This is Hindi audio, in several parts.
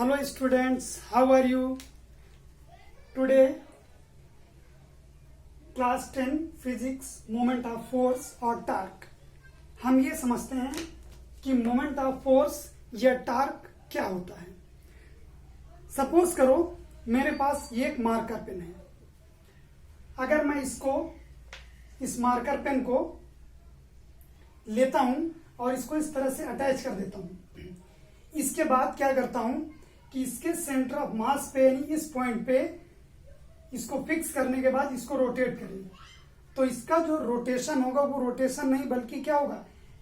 Hello students, how are you? Today class 10 physics moment of force और टार्क। हम ये समझते हैं कि मोमेंट ऑफ फोर्स या टार्क क्या होता है। सपोज करो मेरे पास ये एक मार्कर पेन है। अगर मैं इस मार्कर पेन को लेता हूं और इसको इस तरह से अटैच कर देता हूं, इसके बाद क्या करता हूं कि इसके सेंटर ऑफ मास पे यानी इस पॉइंट पे इसको फिक्स करने के बाद इसको रोटेट करेंगे, तो इसका जो रोटेशन होगा वो रोटेशन नहीं बल्कि क्या होगा,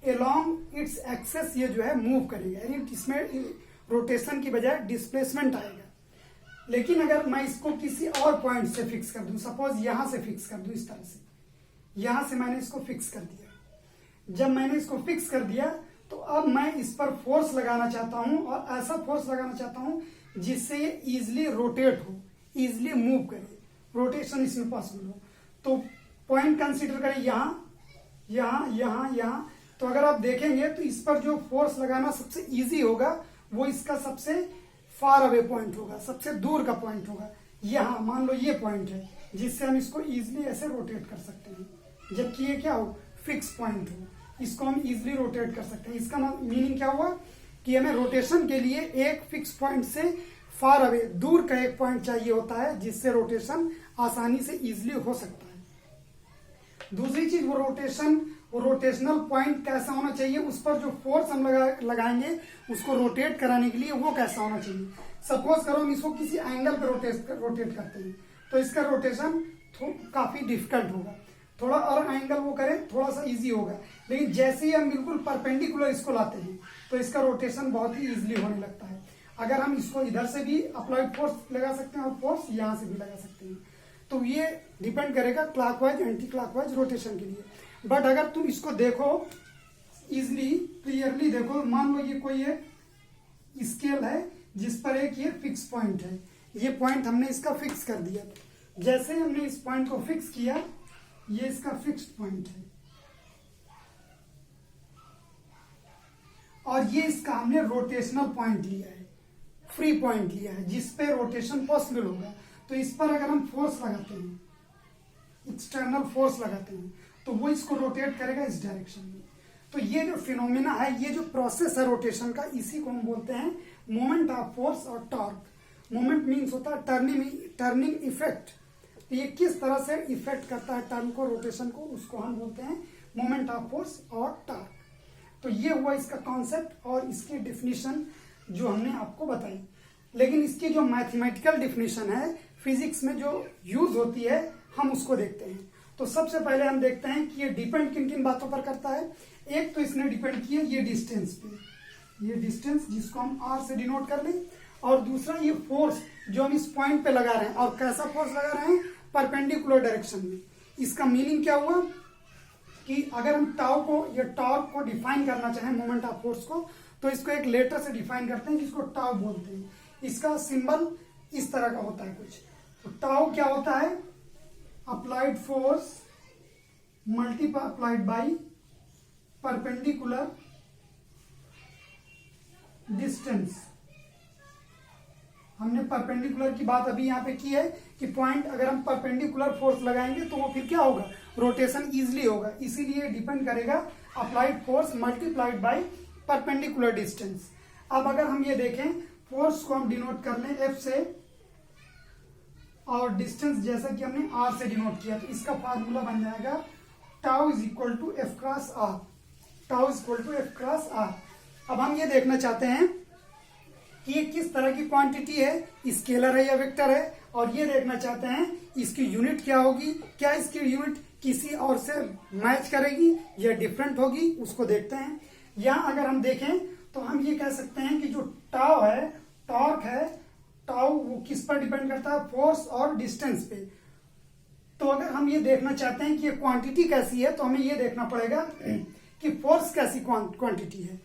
अलोंग इट्स एक्सेस ये जो है मूव करेगा, यानी इसमें रोटेशन की बजाय डिस्प्लेसमेंट आएगा। लेकिन अगर मैं इसको किसी और पॉइंट से फिक्स कर दूं, सपोज यहां से फिक्स कर दूं, इस तरह से यहां से मैंने इसको फिक्स कर दिया। जब मैंने इसको फिक्स कर दिया तो अब मैं इस पर फोर्स लगाना चाहता हूं और ऐसा फोर्स लगाना चाहता हूं जिससे ये इजिली रोटेट हो, इजिली मूव करे, रोटेशन इसमें पॉसिबल हो। तो पॉइंट कंसीडर करें यहां यहां यहां यहां, तो अगर आप देखेंगे तो इस पर जो फोर्स लगाना सबसे इजी होगा वो इसका सबसे फार अवे पॉइंट होगा, सबसे दूर का पॉइंट होगा। यहां मान लो ये पॉइंट है जिससे हम इसको इजिली ऐसे रोटेट कर सकते हैं, जबकि ये क्या हो, फिक्स पॉइंट हो, इसको हम इजिली रोटेट कर सकते हैं। इसका मीनिंग क्या हुआ कि हमें रोटेशन के लिए एक फिक्स पॉइंट से फार अवे दूर का एक पॉइंट चाहिए होता है जिससे रोटेशन आसानी से इजिली हो सकता है। दूसरी चीज, वो रोटेशनल पॉइंट कैसा होना चाहिए, उस पर जो फोर्स हम लगाएंगे उसको रोटेट कराने के लिए वो कैसा होना चाहिए। सपोज करो हम इसको किसी एंगल पर रोटेट करते हैं तो इसका रोटेशन काफी डिफिकल्ट होगा, थोड़ा और एंगल वो करें थोड़ा सा इजी होगा। लेकिन जैसे ही हम बिल्कुल परपेंडिकुलर इसको लाते हैं तो इसका रोटेशन बहुत ही इजीली होने लगता है। अगर हम इसको इधर से भी अप्लाइड फोर्स लगा सकते हैं और फोर्स यहां से भी लगा सकते हैं, तो ये डिपेंड करेगा क्लॉकवाइज एंटी क्लॉकवाइज रोटेशन के लिए। बट अगर तुम इसको देखो इजिली क्लियरली देखो, मान लो ये कोई एक स्केल है जिस पर एक ये फिक्स पॉइंट है, ये पॉइंट हमने इसका फिक्स कर दिया। जैसे हमने इस पॉइंट को फिक्स किया, ये इसका फिक्स्ड पॉइंट है और ये इसका हमने रोटेशनल पॉइंट लिया है, फ्री पॉइंट लिया है जिस पे रोटेशन पॉसिबल होगा। तो इस पर अगर हम फोर्स लगाते हैं, एक्सटर्नल फोर्स लगाते हैं, तो वो इसको रोटेट करेगा इस डायरेक्शन में। तो ये जो फिनोमेना है, ये जो प्रोसेस है रोटेशन का, इसी को हम बोलते हैं मोमेंट ऑफ फोर्स और टॉर्क। मोमेंट मीन्स होता है टर्निंग इफेक्ट। तो ये किस तरह से इफेक्ट करता है टर्न को, रोटेशन को, उसको हम बोलते हैं मोमेंट ऑफ फोर्स और टॉर्क। तो ये हुआ इसका कॉन्सेप्ट और इसकी डिफिनीशन जो हमने आपको बताई। लेकिन इसकी जो मैथमेटिकल डिफिनीशन है फिजिक्स में जो यूज होती है, हम उसको देखते हैं। तो सबसे पहले हम देखते हैं कि ये डिपेंड किन किन बातों पर करता है। एक तो इसने डिपेंड किया ये डिस्टेंस पे, ये डिस्टेंस जिसको हम आर से डिनोट कर लें, और दूसरा ये फोर्स जो हम इस पॉइंट पे लगा रहे हैं, और कैसा फोर्स लगा रहे हैं, परपेंडिकुलर डायरेक्शन में। इसका मीनिंग क्या हुआ कि अगर हम टाउ को या टॉर्क को डिफाइन करना चाहें, मोमेंट ऑफ फोर्स को, तो इसको एक लेटर से डिफाइन करते हैं जिसको टाउ बोलते हैं। इसका सिंबल इस तरह का होता है कुछ। तो टाउ क्या होता है, applied force multiplied by perpendicular distance. हमने परपेंडिकुलर की बात अभी यहाँ पे की है कि पॉइंट अगर हम परपेंडिकुलर फोर्स लगाएंगे तो वो फिर क्या होगा, रोटेशन इजिली होगा। इसीलिए डिपेंड करेगा applied force multiplied by perpendicular distance. अब अगर हम ये देखें, फोर्स को हम डिनोट कर लें एफ से और डिस्टेंस जैसा कि हमने आर से डिनोट किया, तो इसका फार्मूला बन जाएगा tau is equal to F cross R. Tau is equal to F cross R. अब हम ये देखना चाहते हैं कि ये किस तरह की क्वांटिटी है, स्केलर है या वेक्टर है, और ये देखना चाहते हैं इसकी यूनिट क्या होगी, क्या इसकी यूनिट किसी और से मैच करेगी या डिफरेंट होगी, उसको देखते हैं। यहाँ अगर हम देखें तो हम ये कह सकते हैं कि जो टाउ है, टॉर्क है, टाउ वो किस पर डिपेंड करता है, फोर्स और डिस्टेंस पे। तो अगर हम ये देखना चाहते हैं कि ये क्वांटिटी कैसी है, तो हमें ये देखना पड़ेगा कि फोर्स कैसी क्वांटिटी है।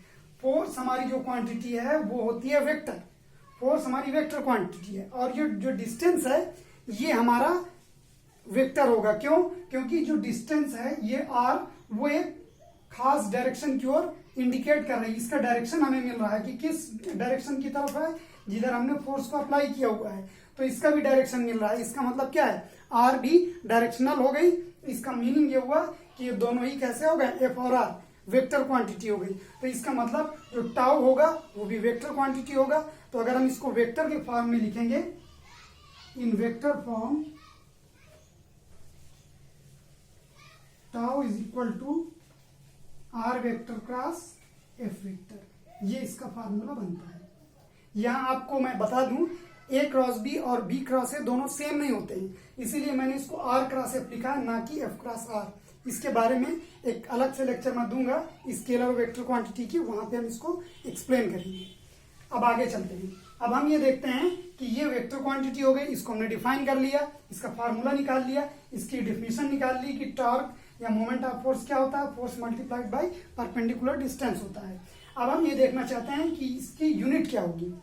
फोर्स हमारी जो क्वांटिटी है वो होती है वेक्टर, फोर्स हमारी वेक्टर क्वांटिटी है, और ये जो डिस्टेंस है ये हमारा वेक्टर होगा। क्यों? क्योंकि जो डिस्टेंस है ये आर वो एक खास डायरेक्शन की ओर इंडिकेट कर रही है, इसका डायरेक्शन हमें मिल रहा है कि किस डायरेक्शन की तरफ है, जिधर हमने फोर्स को अप्लाई किया हुआ है, तो इसका भी डायरेक्शन मिल रहा है। इसका मतलब क्या है, आर भी डायरेक्शनल हो गई। इसका मीनिंग ये हुआ कि ये दोनों ही कैसे हो गए, एफ और आर वेक्टर क्वांटिटी हो गई। तो इसका मतलब जो टाउ होगा वो भी वेक्टर क्वांटिटी होगा। तो अगर हम इसको वेक्टर के फॉर्म में लिखेंगे, in vector form tau is equal to R vector cross F vector, ये इसका फार्मूला बनता है। यहां आपको मैं बता दूं, ए क्रॉस बी और बी क्रॉस ए दोनों सेम नहीं होते हैं, इसीलिए मैंने इसको आर क्रॉस एफ लिखा है, ना कि एफ क्रॉस आर। इसके बारे में एक अलग से लेक्चर मैं दूंगा स्केलर और वेक्टर क्वांटिटी की, वहां पे हम इसको एक्सप्लेन करेंगे। अब आगे चलते हैं। अब हम ये देखते हैं कि ये वेक्टर क्वांटिटी हो गई, इसको हमने डिफाइन कर लिया, इसका फार्मूला निकाल लिया, इसकी डिफिनेशन निकाल ली कि टॉर्क या मोमेंट ऑफ फोर्स क्या होता है, force multiplied by perpendicular distance होता है। अब हम ये देखना चाहते हैं कि इसकी यूनिट क्या होगी।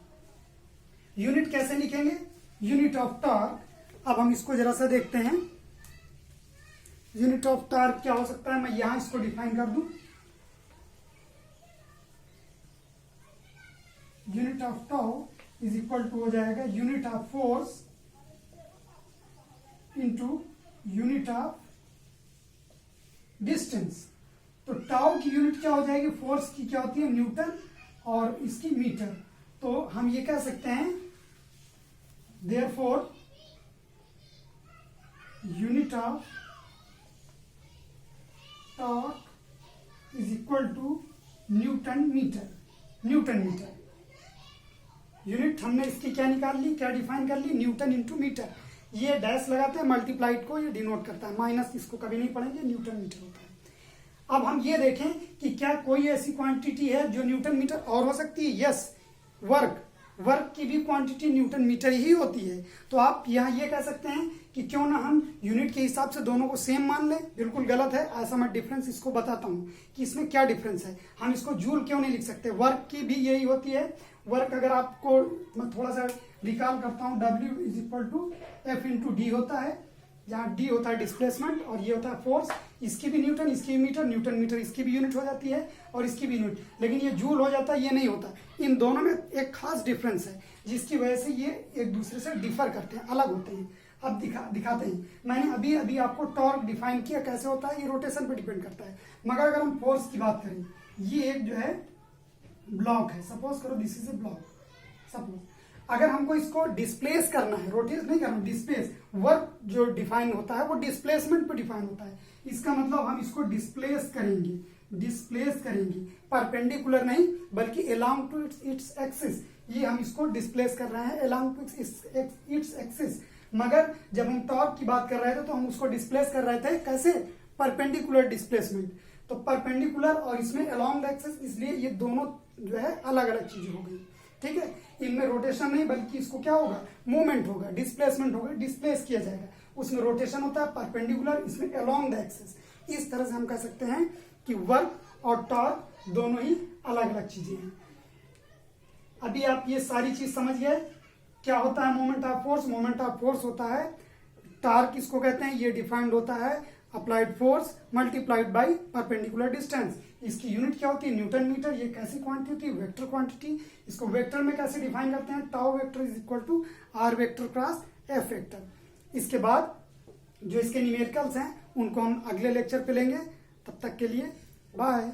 यूनिट कैसे लिखेंगे, यूनिट ऑफ टॉर्क। अब हम इसको जरा सा देखते हैं, यूनिट ऑफ टॉर्क क्या हो सकता है। मैं यहां इसको डिफाइन कर दूं, unit of torque is equal to हो जाएगा unit of force into unit of distance. तो टाउ की यूनिट क्या हो जाएगी, फोर्स की क्या होती है, न्यूटन, और इसकी मीटर। तो हम ये कह सकते हैं therefore unit of torque is equal to newton metre. Newton metre unit हमने इसकी क्या निकाल ली, क्या डिफाइन कर ली, न्यूटन इंटू मीटर। ये डैश लगाते हैं, मल्टीप्लाइड को ये डिनोट करता है, माइनस इसको कभी नहीं पढ़ेंगे, न्यूटन मीटर होता है। अब हम ये देखें कि क्या कोई ऐसी क्वांटिटी है जो न्यूटन मीटर और हो सकती है। यस, वर्क की भी क्वांटिटी न्यूटन मीटर ही होती है। तो आप यहाँ ये कह सकते हैं कि क्यों ना हम यूनिट के हिसाब से दोनों को सेम मान लें। बिल्कुल गलत है, ऐसा मैं डिफरेंस इसको बताता हूँ कि इसमें क्या डिफरेंस है। हम इसको जूल क्यों नहीं लिख सकते, वर्क की भी यही होती है। वर्क अगर आपको मैं थोड़ा सा रिकॉल करता हूँ, W is equal to F into D होता है, जहाँ डी होता है डिस्प्लेसमेंट और ये होता है फोर्स। इसकी भी न्यूटन, इसकी भी मीटर, न्यूटन मीटर इसकी भी यूनिट हो जाती है और इसकी भी यूनिट, लेकिन ये जूल हो जाता है, ये नहीं होता। इन दोनों में एक खास डिफरेंस है जिसकी वजह से ये एक दूसरे से डिफर करते हैं, अलग होते हैं। अब दिखाते हैं। मैंने अभी आपको टॉर्क डिफाइन किया, कैसे होता है, ये रोटेशन पर डिपेंड करता है। मगर अगर हम फोर्स की बात करें, ये एक जो है ब्लॉक है, सपोज करो this is a block. Suppose अगर हमको इसको डिस्प्लेस करना है, रोटेट नहीं करना, डिस्प्लेस, वर्क जो डिफाइन होता है वो डिस्प्लेसमेंट पे डिफाइन होता है। इसका मतलब हम इसको डिस्प्लेस करेंगे परपेंडिकुलर नहीं बल्कि अलोंग टू इट्स एक्सिस। ये हम इसको डिस्प्लेस कर रहे हैं अलोंग टू इट्स एक्सिस। मगर जब हम टॉर्क की बात कर रहे थे तो हम उसको डिस्प्लेस कर रहे थे कैसे, परपेंडिकुलर डिस्प्लेसमेंट। तो परपेंडिकुलर और इसमें अलोंग द एक्सिस, इसलिए ये दोनों जो है अलग अलग चीजें हो गई। ठीक है, इनमें रोटेशन नहीं बल्कि इसको क्या होगा, मूवमेंट होगा, डिस्प्लेसमेंट होगा, डिस्प्लेस किया जाएगा। उसमें रोटेशन होता है परपेंडिकुलर, इसमें अलोंग द एक्सिस। इस तरह से हम कह सकते हैं कि वर्क और टॉर्क दोनों ही अलग अलग चीजें हैं। अभी आप ये सारी चीज समझ गए। क्या होता है moment of force, moment of force होता है टॉर्क किसको कहते हैं, ये डिफाइंड होता है applied force multiplied by perpendicular distance. इसकी यूनिट क्या होती है, न्यूटन मीटर। ये कैसी क्वांटिटी होती है, वेक्टर क्वांटिटी। इसको वेक्टर में कैसे डिफाइन करते हैं, tau vector is equal to R vector cross F vector. इसके बाद जो इसके न्यूमेरिकल्स हैं उनको हम अगले लेक्चर पे लेंगे। तब तक के लिए बाय।